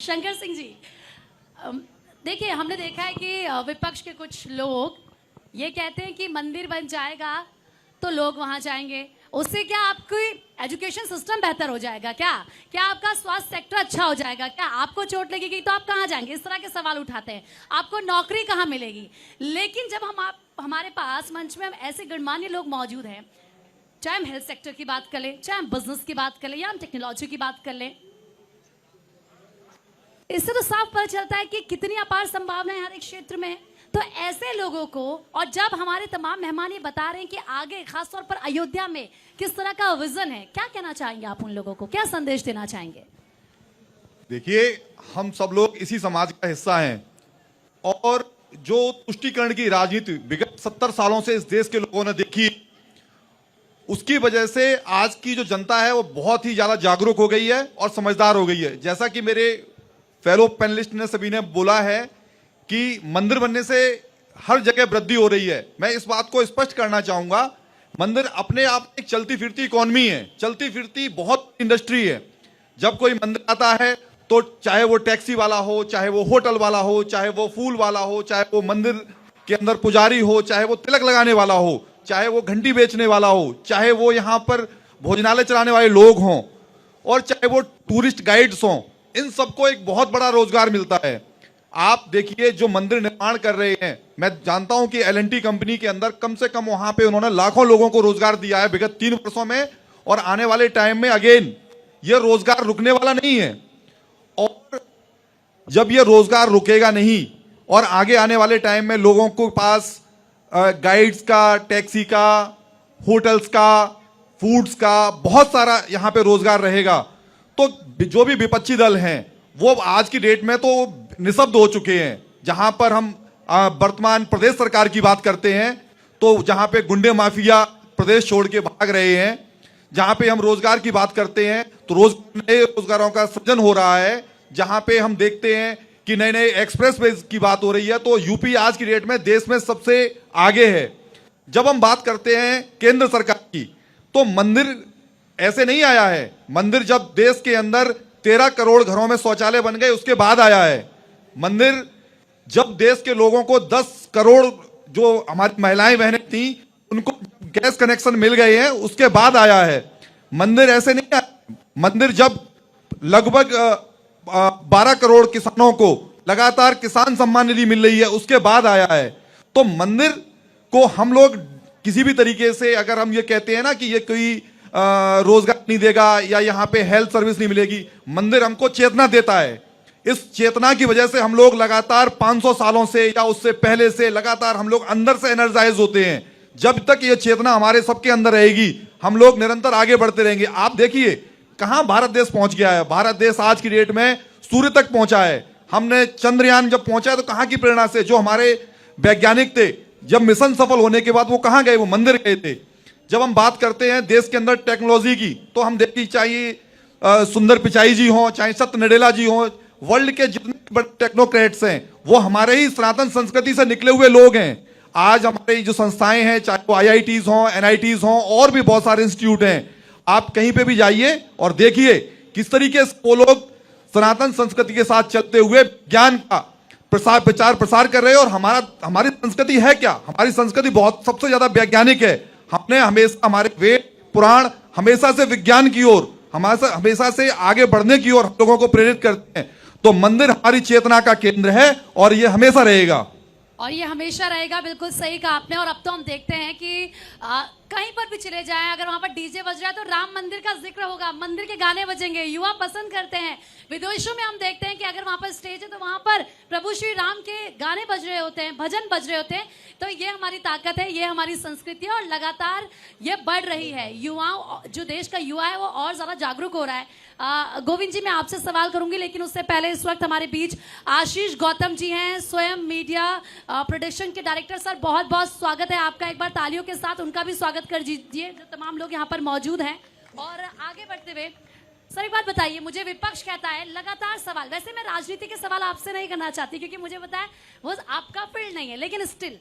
शंकर सिंह जी, देखिए हमने देखा है कि विपक्ष के कुछ लोग ये कहते हैं कि मंदिर बन जाएगा तो लोग वहां जाएंगे, उससे क्या आपकी एजुकेशन सिस्टम बेहतर हो जाएगा, क्या आपका स्वास्थ्य सेक्टर अच्छा हो जाएगा, क्या आपको चोट लगेगी तो आप कहाँ जाएंगे, इस तरह के सवाल उठाते हैं, आपको नौकरी कहाँ मिलेगी। लेकिन जब हमारे पास मंच में हम ऐसे गणमान्य लोग मौजूद हैं, चाहे हम हेल्थ सेक्टर की बात कर लें, चाहे हम बिजनेस की बात कर लें, या हम टेक्नोलॉजी की बात कर लें, इससे तो साफ पता चलता है कि कितनी अपार संभावनाएं हर एक क्षेत्र में है। तो ऐसे लोगों को, और जब हमारे तमाम मेहमान ये बता रहे हैं कि आगे खासतौर पर अयोध्या में किस तरह का विजन है, क्या कहना चाहेंगे आप उन लोगों को, क्या संदेश देना चाहेंगे? देखिए, हम सब लोग इसी समाज का हिस्सा हैं और जो तुष्टीकरण की राजनीति विगत 70 सालों से इस देश के लोगों ने देखी, उसकी वजह से आज की जो जनता है वो बहुत ही ज्यादा जागरूक हो गई है और समझदार हो गई है। जैसा कि मेरे फेलो पैनलिस्ट ने सभी ने बोला है कि मंदिर बनने से हर जगह वृद्धि हो रही है। मैं इस बात को स्पष्ट करना चाहूंगा, मंदिर अपने आप एक चलती फिरती इकोनॉमी है, चलती फिरती बहुत इंडस्ट्री है। जब कोई मंदिर आता है तो चाहे वो टैक्सी वाला हो, चाहे वो होटल वाला हो, चाहे वो फूल वाला हो, चाहे वो मंदिर के अंदर पुजारी हो, चाहे वो तिलक लगाने वाला हो, चाहे वो घंटी बेचने वाला हो, चाहे वो यहाँ पर भोजनालय चलाने वाले लोग हों, और चाहे वो टूरिस्ट गाइड्स हों, इन सबको एक बहुत बड़ा रोजगार मिलता है। आप देखिए, जो मंदिर निर्माण कर रहे हैं, मैं जानता हूं कि L&T कंपनी के अंदर कम से कम वहां पे उन्होंने लाखों लोगों को रोजगार दिया है विगत 3 वर्षों में, और आने वाले टाइम में अगेन ये रोजगार रुकने वाला नहीं है। और जब ये रोजगार रुकेगा नहीं और आगे आने वाले टाइम में लोगों को पास गाइड्स का, टैक्सी का, होटल्स का, फूड्स का बहुत सारा यहां पे रोजगार रहेगा, तो जो भी विपक्षी दल हैं वो आज की डेट में तो निशब्द हो चुके हैं। जहां पर हम वर्तमान प्रदेश सरकार की बात करते हैं तो जहां पे गुंडे माफिया प्रदेश छोड़ के भाग रहे हैं, जहां पे हम रोजगार की बात करते हैं तो नए रोजगारों का सृजन हो रहा है, जहां पे हम देखते हैं कि नए नए एक्सप्रेस वे की बात हो रही है, तो यूपी आज की डेट में देश में सबसे आगे है। जब हम बात करते हैं केंद्र सरकार की, तो मंदिर ऐसे नहीं आया है। मंदिर जब देश के अंदर 13 करोड़ घरों में शौचालय बन गए उसके बाद आया है। मंदिर जब देश के लोगों को 10 करोड़ जो हमारी महिलाएं बहनें थी उनको गैस कनेक्शन मिल गए हैं उसके बाद आया है। मंदिर ऐसे नहीं आया। मंदिर जब लगभग 12 करोड़ किसानों को लगातार किसान सम्मान निधि मिल रही है उसके बाद आया है। तो मंदिर को हम लोग किसी भी तरीके से, अगर हम ये कहते हैं ना कि ये कोई रोजगार नहीं देगा या यहाँ पे हेल्थ सर्विस नहीं मिलेगी, मंदिर हमको चेतना देता है। इस चेतना की वजह से हम लोग लगातार 500 सालों से या उससे पहले से लगातार हम लोग अंदर से एनर्जाइज होते हैं। जब तक ये चेतना हमारे सबके अंदर रहेगी हम लोग निरंतर आगे बढ़ते रहेंगे। आप देखिए कहां भारत देश पहुंच गया है। भारत देश आज की डेट में सूर्य तक पहुंचा है। हमने चंद्रयान जब पहुंचा तो कहां की प्रेरणा से, जो हमारे वैज्ञानिक थे, जब मिशन सफल होने के बाद वो कहां गए, वो मंदिर गए थे। जब हम बात करते हैं देश के अंदर टेक्नोलॉजी की, तो हम देखिए चाहिए सुंदर पिचाई जी हों, चाहे सत्य नडेला जी हों, वर्ल्ड के जितने बड़े टेक्नोक्रेट्स हैं वो हमारे ही सनातन संस्कृति से निकले हुए लोग हैं। आज हमारी जो संस्थाएं हैं, चाहे वो IITs हों, NITs हों, और भी बहुत सारे इंस्टीट्यूट हैं, आप कहीं पे भी जाइए और देखिए किस तरीके से वो लोग सनातन संस्कृति के साथ चलते हुए ज्ञान का प्रचार प्रसार कर रहे हैं। और हमारी संस्कृति है क्या? हमारी संस्कृति बहुत सबसे ज्यादा वैज्ञानिक है। हमने हमेशा, हमारे वेद पुराण हमेशा से विज्ञान की ओर, हमेशा से आगे बढ़ने की ओर हम लोगों को प्रेरित करते हैं। तो मंदिर हमारी चेतना का केंद्र है और ये हमेशा रहेगा। और ये हमेशा रहेगा, बिल्कुल सही कहा आपने। और अब तो हम देखते हैं कि कहीं पर भी चले जाएं, अगर वहां पर डीजे बज रहा है तो राम मंदिर का जिक्र होगा, मंदिर के गाने बजेंगे, युवा पसंद करते हैं। विदेशों में हम देखते हैं कि अगर वहां पर स्टेज है तो वहां पर प्रभु श्री राम के गाने बज रहे होते हैं, भजन बज रहे होते हैं। तो ये हमारी ताकत है, ये हमारी संस्कृति है और लगातार ये बढ़ रही है। युवाओं, जो देश का युवा है वो और ज्यादा जागरूक हो रहा है। गोविंद जी, मैं आपसे सवाल करूंगी, लेकिन उससे पहले इस वक्त हमारे बीच आशीष गौतम जी हैं, स्वयं मीडिया प्रोडक्शन के डायरेक्टर। सर बहुत बहुत स्वागत है आपका, एक बार तालियों के साथ उनका भी स्वागत कर दीजिए, तमाम लोग यहाँ पर मौजूद हैं। और आगे बढ़ते हुए सर एक बात बताइए, मुझे विपक्ष कहता है लगातार सवाल, वैसे मैं राजनीति के सवाल आपसे नहीं करना चाहती क्योंकि मुझे पता है वो आपका फील्ड नहीं है, लेकिन स्टिल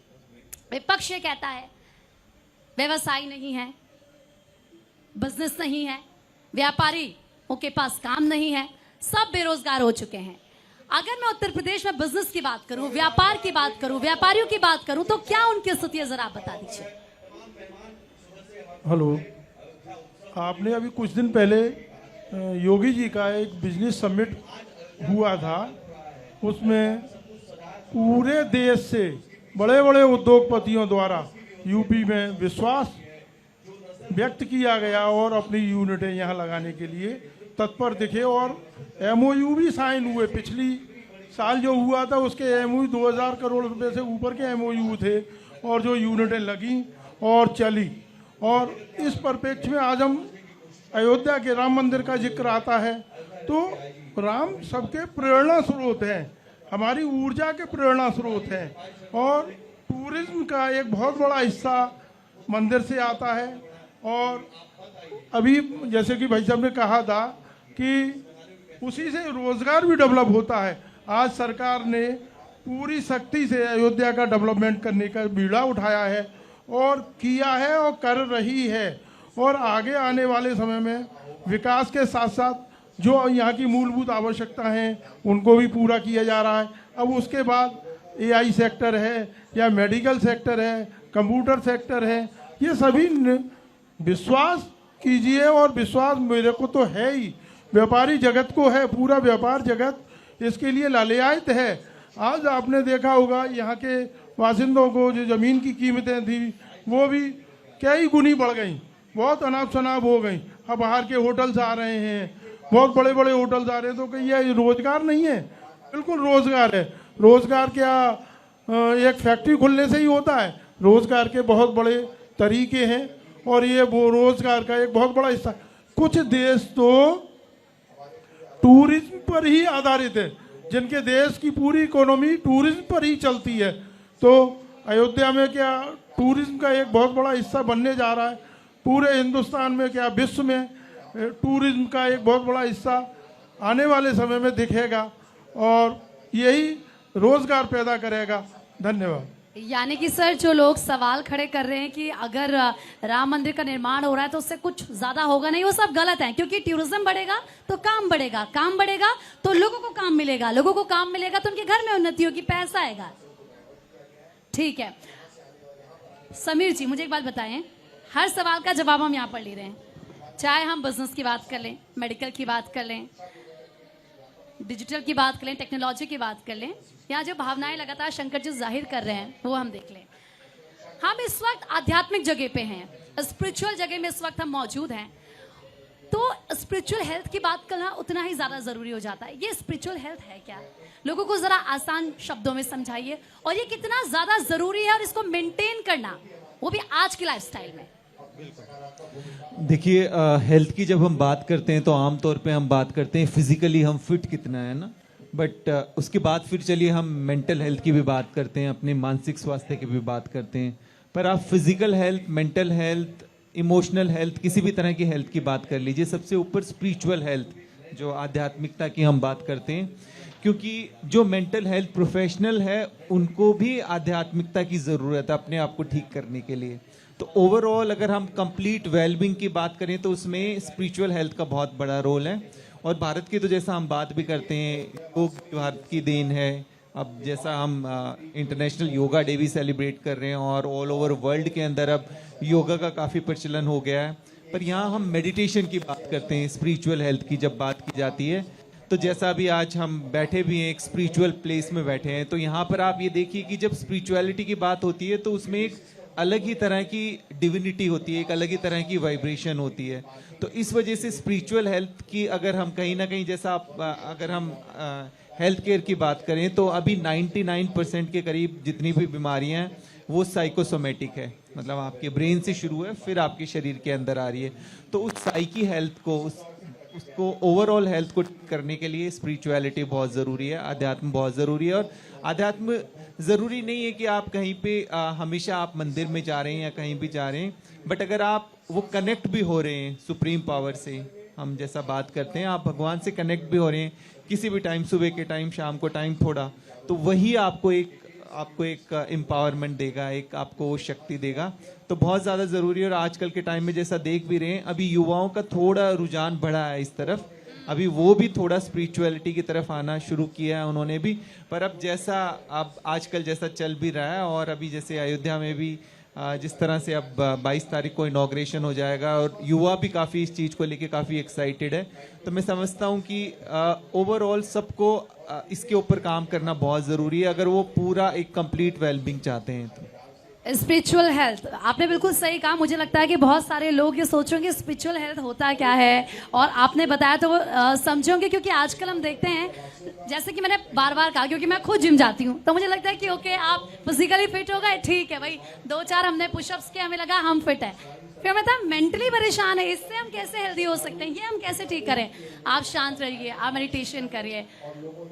विपक्ष ये कहता है व्यवसाय नहीं है, बिजनेस नहीं है, व्यापारी उनके पास काम नहीं है, सब बेरोजगार हो चुके हैं। अगर मैं उत्तर प्रदेश में बिजनेस की बात करूं, व्यापार की बात करूं, व्यापारियों की बात करूं, तो क्या उनकी स्थिति है, जरा आप बता दीजिए। हेलो, आपने अभी कुछ दिन पहले योगी जी का एक बिजनेस समिट हुआ था, उसमें पूरे देश से बड़े बड़े उद्योगपतियों द्वारा यूपी में विश्वास व्यक्त किया गया और अपनी यूनिटें यहाँ लगाने के लिए तत्पर दिखे और एमओयू भी साइन हुए। पिछली साल जो हुआ था उसके एमओयू 2000 करोड़ रुपए से ऊपर के एमओयू थे और जो यूनिटें लगी और चली। और इस परिप्रेक्ष्य में आज हम अयोध्या के राम मंदिर का जिक्र आता है तो राम सबके प्रेरणा स्रोत हैं, हमारी ऊर्जा के प्रेरणा स्रोत हैं और टूरिज्म का एक बहुत बड़ा हिस्सा मंदिर से आता है। और अभी जैसे कि भाई साहब ने कहा था कि उसी से रोजगार भी डेवलप होता है। आज सरकार ने पूरी शक्ति से अयोध्या का डेवलपमेंट करने का बीड़ा उठाया है और किया है और कर रही है और आगे आने वाले समय में विकास के साथ साथ जो यहाँ की मूलभूत आवश्यकता हैं उनको भी पूरा किया जा रहा है। अब उसके बाद एआई सेक्टर है या मेडिकल सेक्टर है, कंप्यूटर सेक्टर है, ये सभी विश्वास कीजिए और विश्वास मेरे को तो है ही, व्यापारी जगत को है, पूरा व्यापार जगत इसके लिए लालियात है। आज आपने देखा होगा यहाँ के बासिंदों को जो ज़मीन की कीमतें थी वो भी कई गुनी बढ़ गई, बहुत अनाप शनाप हो गई। अब बाहर के होटल्स आ रहे हैं, बहुत बड़े बड़े होटल्स आ रहे हैं, तो कहीं ये रोजगार नहीं है? बिल्कुल रोजगार है। रोजगार क्या एक फैक्ट्री खुलने से ही होता है? रोजगार के बहुत बड़े तरीके हैं और ये वो रोजगार का एक बहुत बड़ा हिस्सा। कुछ देश तो टूरिज्म पर ही आधारित है, जिनके देश की पूरी इकोनॉमी टूरिज्म पर ही चलती है। तो अयोध्या में क्या टूरिज्म का एक बहुत बड़ा हिस्सा बनने जा रहा है। पूरे हिंदुस्तान में क्या विश्व में टूरिज्म का एक बहुत बड़ा हिस्सा आने वाले समय में दिखेगा और यही रोजगार पैदा करेगा। धन्यवाद। यानी कि सर, जो लोग सवाल खड़े कर रहे हैं कि अगर राम मंदिर का निर्माण हो रहा है तो उससे कुछ ज्यादा होगा नहीं, वो सब गलत है। क्योंकि टूरिज्म बढ़ेगा तो काम बढ़ेगा, काम बढ़ेगा तो लोगों को काम मिलेगा, लोगों को काम मिलेगा तो उनके घर में उन्नति होगी, पैसा आएगा। ठीक है समीर जी, मुझे एक बात बताएं, हर सवाल का जवाब हम यहाँ पर ले रहे हैं, चाहे हम बिजनेस की बात कर लें, मेडिकल की बात कर लें, डिजिटल की बात कर लें, टेक्नोलॉजी की बात कर लें, यहाँ जो भावनाएं लगातार शंकर जी जाहिर कर रहे हैं वो हम देख लें। हम इस वक्त आध्यात्मिक जगह पे हैं, स्पिरिचुअल जगह में इस वक्त हम मौजूद हैं, तो स्पिरिचुअल हेल्थ की बात करना उतना ही ज्यादा जरूरी हो जाता है। ये स्पिरिचुअल हेल्थ है क्या? लोगों को जरा आसान शब्दों में समझाइए और ये कितना ज्यादा जरूरी है और इसको मेंटेन करना, वो भी आज की लाइफस्टाइल में। देखिए, हेल्थ की जब हम बात करते हैं तो आमतौर पे हम बात करते हैं फिजिकली हम फिट कितना है ना, बट उसके बाद फिर चलिए हम मेंटल हेल्थ की भी बात करते हैं, अपने मानसिक स्वास्थ्य की भी बात करते हैं। पर आप physical health, mental health, emotional health, किसी भी तरह की हेल्थ की बात कर लीजिए, सबसे ऊपर स्पिरिचुअल हेल्थ जो आध्यात्मिकता की हम बात करते हैं, क्योंकि जो मेंटल हेल्थ प्रोफेशनल है उनको भी आध्यात्मिकता की ज़रूरत है अपने आप को ठीक करने के लिए। तो ओवरऑल अगर हम कंप्लीट वेलबींग की बात करें तो उसमें स्पिरिचुअल हेल्थ का बहुत बड़ा रोल है। और भारत की तो जैसा हम बात भी करते हैं, योग भारत की देन है। अब जैसा हम इंटरनेशनल योगा डे भी सेलिब्रेट कर रहे हैं और ऑल ओवर वर्ल्ड के अंदर अब योगा का काफ़ी प्रचलन हो गया है। पर यहाँ हम मेडिटेशन की बात करते हैं, स्पिरिचुअल हेल्थ की जब बात की जाती है तो जैसा अभी आज हम बैठे भी हैं एक स्पिरिचुअल प्लेस में बैठे हैं, तो यहाँ पर आप ये देखिए कि जब स्पिरिचुअलिटी की बात होती है तो उसमें एक अलग ही तरह की डिविनिटी होती है, एक अलग ही तरह की वाइब्रेशन होती है। तो इस वजह से स्पिरिचुअल हेल्थ की अगर हम कहीं ना कहीं जैसा अगर हम हेल्थ केयर की बात करें तो अभी 99% के करीब जितनी भी बीमारियां हैं वो साइकोसोमेटिक है, मतलब आपके ब्रेन से शुरू है फिर आपके शरीर के अंदर आ रही है। तो उस साइकी हेल्थ को उसको ओवरऑल हेल्थ को करने के लिए स्पिरिचुअलिटी बहुत ज़रूरी है, अध्यात्म बहुत ज़रूरी है। और अध्यात्म ज़रूरी नहीं है कि आप कहीं पे हमेशा आप मंदिर में जा रहे हैं या कहीं भी जा रहे हैं, बट अगर आप वो कनेक्ट भी हो रहे हैं सुप्रीम पावर से, हम जैसा बात करते हैं आप भगवान से कनेक्ट भी हो रहे हैं किसी भी टाइम, सुबह के टाइम, शाम को टाइम थोड़ा, तो वही आपको एक एम्पावरमेंट देगा, एक आपको शक्ति देगा। तो बहुत ज़्यादा ज़रूरी है। और आजकल के टाइम में जैसा देख भी रहे हैं अभी युवाओं का थोड़ा रुझान बढ़ा है इस तरफ, अभी वो भी थोड़ा स्पिरिचुअलिटी की तरफ आना शुरू किया है उन्होंने भी। पर अब जैसा अब आजकल जैसा चल भी रहा है, और अभी जैसे अयोध्या में भी जिस तरह से अब 22 तारीख को इनॉग्रेशन हो जाएगा और युवा भी काफ़ी इस चीज़ को लेके काफ़ी एक्साइटेड है, तो मैं समझता हूँ कि ओवरऑल सबको इसके ऊपर काम करना बहुत ज़रूरी है अगर वो पूरा एक कंप्लीट वेलबींग चाहते हैं तो। स्पिरिचुअल हेल्थ, आपने बिल्कुल सही कहा। मुझे लगता है कि बहुत सारे लोग ये सोच रहे होंगे स्पिरिचुअल हेल्थ होता क्या है, और आपने बताया तो वो समझोगे, क्योंकि आजकल हम देखते हैं, जैसे कि मैंने बार बार कहा, क्योंकि मैं खुद जिम जाती हूँ, तो मुझे लगता है कि ओके आप फिजिकली फिट हो गए, ठीक है भाई, 2-4 हमने पुशअप्स किए, हमें लगा हम फिट है। फिर मैं था मेंटली परेशान है, इससे हम कैसे हेल्दी हो सकते हैं, ये हम कैसे ठीक करें। आप शांत रहिए, आप मेडिटेशन करिए,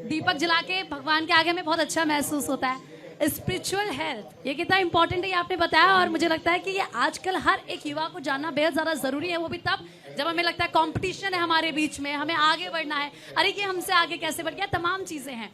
दीपक जला के भगवान के आगे हमें बहुत अच्छा महसूस होता है। स्पिरिचुअल हेल्थ ये कितना इंपॉर्टेंट है ये आपने बताया, और मुझे लगता है कि ये आजकल हर एक युवा को जानना बेहद ज़्यादा ज़रूरी है। वो भी तब जब हमें लगता है कंपटीशन है हमारे बीच में, हमें आगे बढ़ना है, अरे ये हमसे आगे कैसे बढ़ गया, तमाम चीज़ें हैं।